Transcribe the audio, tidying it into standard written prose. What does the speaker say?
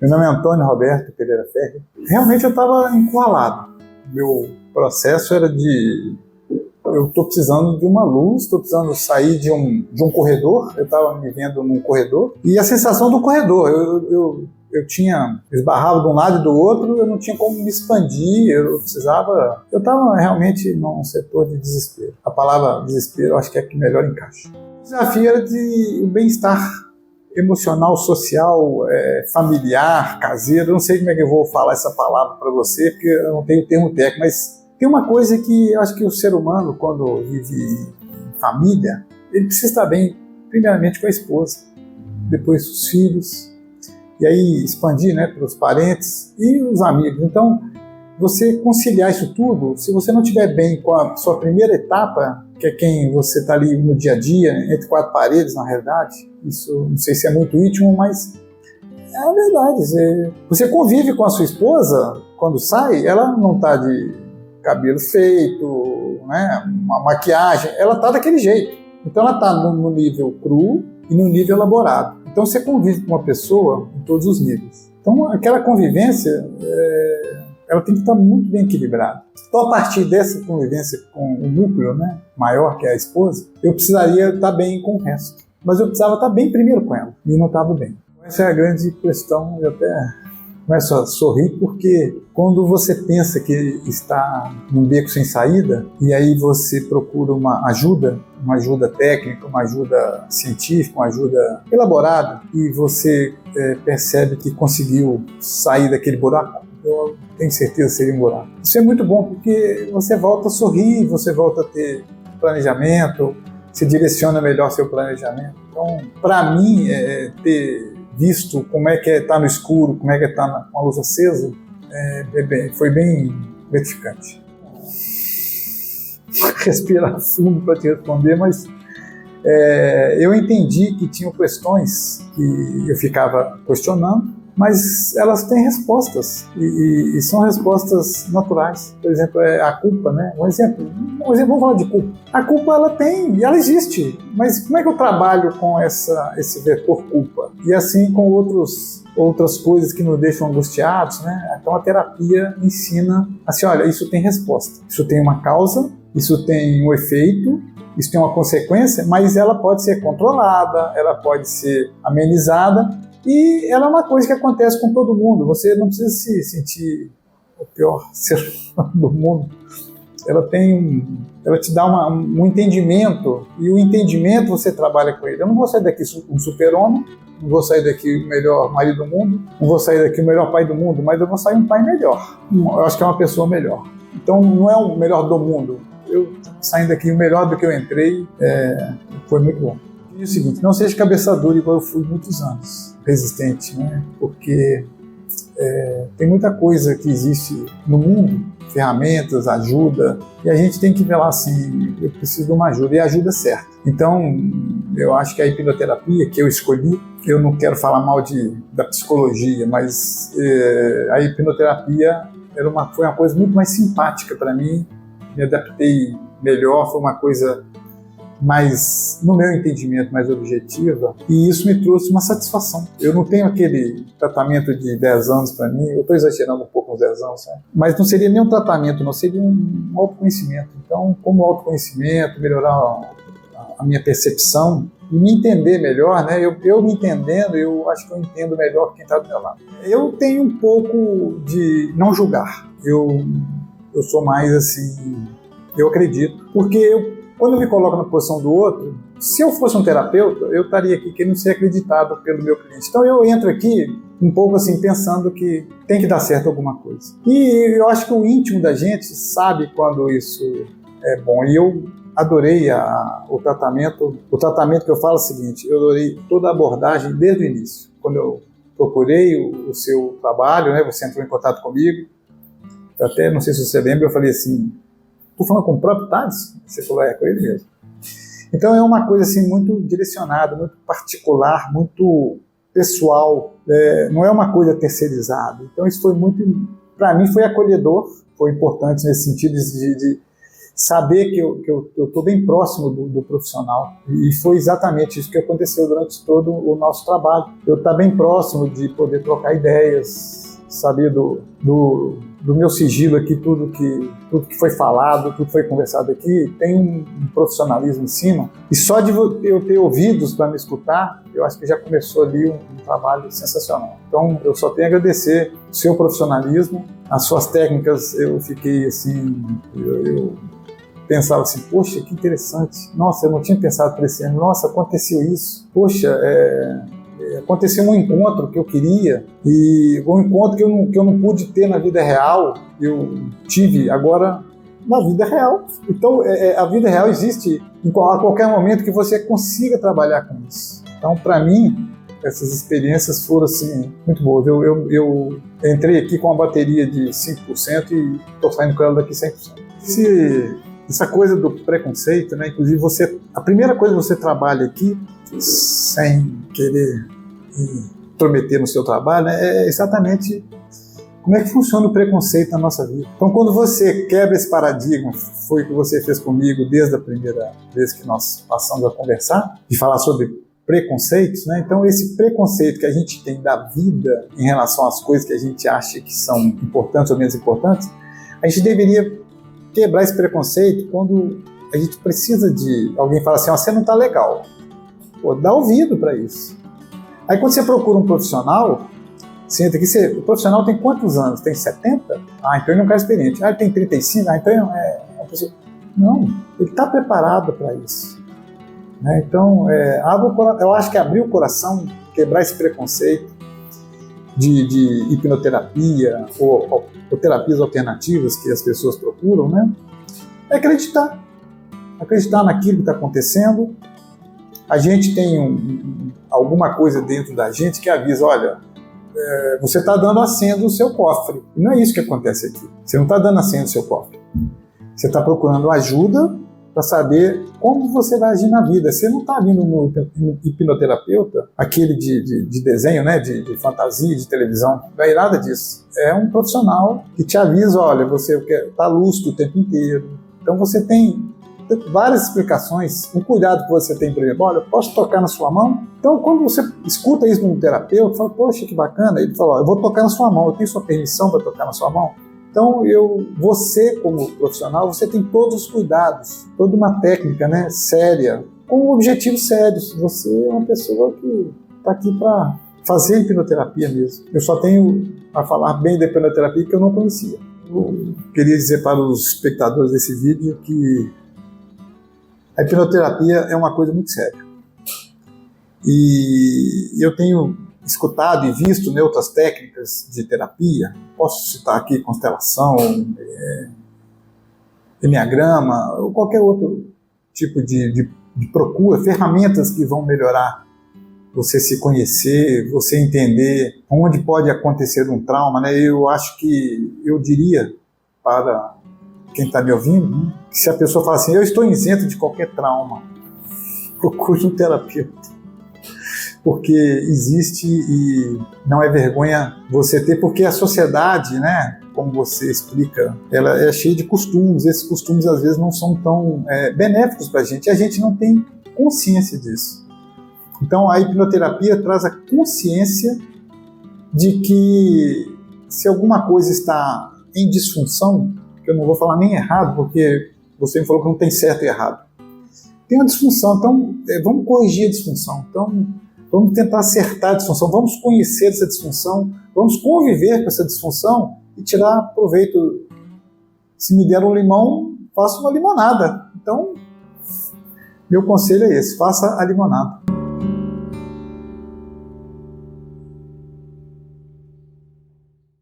Meu nome é Antônio Roberto Pereira Ferri. Realmente eu estava encurralado. Meu processo era de... Eu estou precisando de uma luz, estou precisando sair de um corredor. Eu estava me vendo num corredor. E a sensação do corredor, eu tinha esbarrado de um lado e do outro, eu não tinha como me expandir, eu precisava... Eu estava realmente num setor de desespero. A palavra desespero eu acho que é a que melhor encaixa. O desafio era de o bem-estar emocional, social, familiar, caseiro. Eu não sei como é que eu vou falar essa palavra para você, porque eu não tenho o termo técnico, mas tem uma coisa que eu acho que o ser humano, quando vive em família, ele precisa estar bem, primeiramente com a esposa, depois os filhos, e aí expandir, né, para os parentes e os amigos. Então, você conciliar isso tudo, se você não estiver bem com a sua primeira etapa, que é quem você está ali no dia a dia, entre quatro paredes, na realidade, isso não sei se é muito íntimo, mas é a verdade. Você convive com a sua esposa, quando sai, ela não está de cabelo feito, né, uma maquiagem, ela está daquele jeito. Então ela está no nível cru e no nível elaborado. Então você convive com uma pessoa em todos os níveis. Então aquela convivência, ela tem que estar muito bem equilibrada. Então, a partir dessa convivência com o núcleo, né, maior, que é a esposa, eu precisaria estar bem com o resto. Mas eu precisava estar bem primeiro com ela, e não estava bem. Essa é a grande questão. Eu até começo a sorrir, porque quando você pensa que está num beco sem saída, e aí você procura uma ajuda técnica, uma ajuda científica, uma ajuda elaborada, e você percebe que conseguiu sair daquele buraco, eu tenho certeza que seria um buraco. Isso é muito bom, porque você volta a sorrir, você volta a ter planejamento, você direciona melhor seu planejamento. Então, para mim, ter visto como é que é estar no escuro, como é que é estar com a luz acesa, foi bem gratificante. Respirar fundo para te responder, mas eu entendi que tinham questões que eu ficava questionando, mas elas têm respostas, e são respostas naturais. Por exemplo, a culpa, né? Um exemplo, vamos falar de culpa. A culpa, ela tem, e ela existe, mas como é que eu trabalho com esse vetor culpa? E assim com outras coisas que nos deixam angustiados, né? Então a terapia ensina assim, olha, isso tem resposta, isso tem uma causa, isso tem um efeito, isso tem uma consequência, mas ela pode ser controlada, ela pode ser amenizada, e ela é uma coisa que acontece com todo mundo. Você não precisa se sentir o pior ser do mundo. Ela te dá um entendimento, e o entendimento você trabalha com ele. Eu não vou sair daqui um super-homem, não vou sair daqui o melhor marido do mundo, não vou sair daqui o melhor pai do mundo, mas eu vou sair um pai melhor. Eu acho que é uma pessoa melhor. Então não é o melhor do mundo. Eu saindo daqui o melhor do que eu entrei, foi muito bom. E o seguinte, não seja cabeça dura igual eu fui muitos anos, resistente, né? Porque tem muita coisa que existe no mundo, ferramentas, ajuda, e a gente tem que ver lá assim, eu preciso de uma ajuda, e a ajuda é certa. Então, eu acho que a hipnoterapia que eu escolhi, eu não quero falar mal da psicologia, mas a hipnoterapia foi uma coisa muito mais simpática para mim, me adaptei melhor, foi uma coisa mais, no meu entendimento, mais objetiva, e isso me trouxe uma satisfação. Eu não tenho aquele tratamento de 10 anos para mim, eu estou exagerando um pouco uns 10 anos, né? Mas não seria nem um tratamento, não seria um autoconhecimento. Então, como autoconhecimento, melhorar a minha percepção e me entender melhor, né? Eu me entendendo, eu acho que eu entendo melhor quem está do meu lado. Eu tenho um pouco de não julgar. Eu sou mais assim, eu acredito, porque quando eu me coloco na posição do outro, se eu fosse um terapeuta, eu estaria aqui querendo ser acreditado pelo meu cliente. Então eu entro aqui um pouco assim, pensando que tem que dar certo alguma coisa. E eu acho que o íntimo da gente sabe quando isso é bom. E eu adorei o tratamento. O tratamento que eu falo é o seguinte, eu adorei toda a abordagem desde o início. Quando eu procurei o seu trabalho, né, você entrou em contato comigo, eu até não sei se você lembra, eu falei assim, estou falando com o próprio Thales? Você falou, com ele mesmo. Então é uma coisa assim muito direcionada, muito particular, muito pessoal, não é uma coisa terceirizada. Então isso foi muito, para mim foi acolhedor, foi importante nesse sentido de saber que eu estou bem próximo do profissional. E foi exatamente isso que aconteceu durante todo o nosso trabalho. Eu estar bem próximo de poder trocar ideias, saber do meu sigilo aqui, tudo que foi falado, tudo que foi conversado aqui, tem um profissionalismo em cima. E só de eu ter ouvidos para me escutar, eu acho que já começou ali um trabalho sensacional. Então, eu só tenho a agradecer o seu profissionalismo, as suas técnicas. Eu fiquei assim, eu pensava assim, poxa, que interessante. Nossa, eu não tinha pensado por esse ano. Nossa, aconteceu isso. Poxa, aconteceu um encontro que eu queria, e um encontro que eu não pude ter na vida real, eu tive agora na vida real. Então, a vida real existe a qualquer momento que você consiga trabalhar com isso. Então, para mim, essas experiências foram assim, muito boas. Eu entrei aqui com uma bateria de 5% e estou saindo com ela daqui 100%. Essa coisa do preconceito, né? Inclusive, a primeira coisa que você trabalha aqui, sem querer intrometer no seu trabalho, né, é exatamente como é que funciona o preconceito na nossa vida. Então, quando você quebra esse paradigma, foi o que você fez comigo desde a primeira vez que nós passamos a conversar, de falar sobre preconceitos, né? Então, esse preconceito que a gente tem da vida em relação às coisas que a gente acha que são importantes ou menos importantes, a gente deveria quebrar esse preconceito quando a gente precisa de alguém falar assim, você não está legal. Pô, dá ouvido para isso. Aí quando você procura um profissional, senta aqui, o profissional tem quantos anos? Tem 70? Ah, então ele não é um cara experiente. Ah, ele tem 35? Ah, então é uma pessoa... Não, ele está preparado para isso. Né? Então, eu acho que abrir o coração, quebrar esse preconceito de hipnoterapia ou terapias alternativas que as pessoas procuram, né? É acreditar naquilo que está acontecendo. A gente tem alguma coisa dentro da gente que avisa, olha, você está dando a senha do seu cofre. E não é isso que acontece aqui. Você não está dando a senha do seu cofre. Você está procurando ajuda para saber como você vai agir na vida. Você não está vindo no hipnoterapeuta, aquele de desenho, né, de fantasia, de televisão. Não é nada disso. É um profissional que te avisa, olha, você está lúcido o tempo inteiro. Então você tem várias explicações, um cuidado que você tem, por exemplo, olha, posso tocar na sua mão? Então, quando você escuta isso de um terapeuta, fala, poxa, que bacana, ele fala, eu vou tocar na sua mão, eu tenho sua permissão para tocar na sua mão? Então, você como profissional, você tem todos os cuidados, toda uma técnica, né, séria, com objetivos sérios. Você é uma pessoa que está aqui para fazer hipnoterapia mesmo. Eu só tenho a falar bem da hipnoterapia que eu não conhecia. Eu queria dizer para os espectadores desse vídeo que a hipnoterapia é uma coisa muito séria. E eu tenho escutado e visto outras técnicas de terapia, posso citar aqui constelação, enneagrama, ou qualquer outro tipo de procura, ferramentas que vão melhorar você se conhecer, você entender onde pode acontecer um trauma, né? Eu acho que eu diria para quem está me ouvindo, né, que se a pessoa fala assim, eu estou isento de qualquer trauma, procure um terapeuta. Porque existe e não é vergonha você ter, porque a sociedade, né, como você explica, ela é cheia de costumes, esses costumes às vezes não são tão benéficos para a gente, e a gente não tem consciência disso. Então a hipnoterapia traz a consciência de que se alguma coisa está em disfunção, que eu não vou falar nem errado, porque você me falou que não tem certo e errado, tem uma disfunção, então vamos corrigir a disfunção, então vamos tentar acertar a disfunção, vamos conhecer essa disfunção, vamos conviver com essa disfunção e tirar proveito. Se me der um limão, faça uma limonada. Então, meu conselho é esse, faça a limonada.